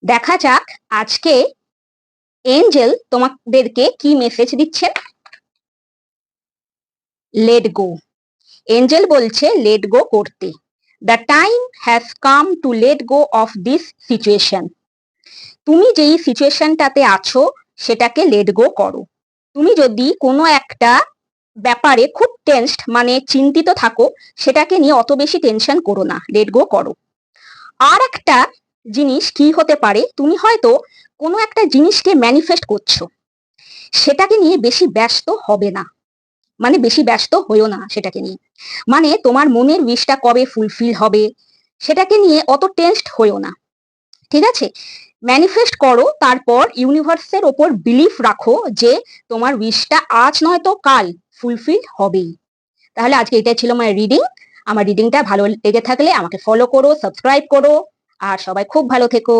দেখা যাক আজকে এঞ্জেল তোমাদেরকে কি মেসেজ দিচ্ছে। Let go. এঞ্জেল বলছে লেট গো করতে। The time has come to let go of this situation. তুমি যেই সিচুয়েশনটাতে আছো সেটাকে লেট গো করো। তুমি যদি কোনো একটা ব্যাপারে খুব টেনসড মানে চিন্তিত থাকো, সেটাকে নিয়ে অত বেশি টেনশন করো না, লেট গো করো। আর একটা জিনিস কি হতে পারে, তুমি হয়তো কোনো একটা জিনিসকে ম্যানিফেস্ট করছো, সেটাকে নিয়ে বেশি ব্যস্ত হবে না, মানে বেশি ব্যস্ত হইও না সেটাকে নিয়ে। মানে তোমার মনের উইশটা কবে ফুলফিল হবে সেটাকে নিয়ে অত টেনসড হইও না, ঠিক আছে? ম্যানিফেস্ট করো, তারপর ইউনিভার্সের ওপর বিলিফ রাখো যে তোমার উইশটা আজ নয়তো কাল ফুলফিল হবেই। তাহলে আজকে এটাই ছিল আমার রিডিং। আমার রিডিংটা ভালো লেগে থাকলে আমাকে ফলো করো, সাবস্ক্রাইব করো, আর সবাই খুব ভালো থেকো।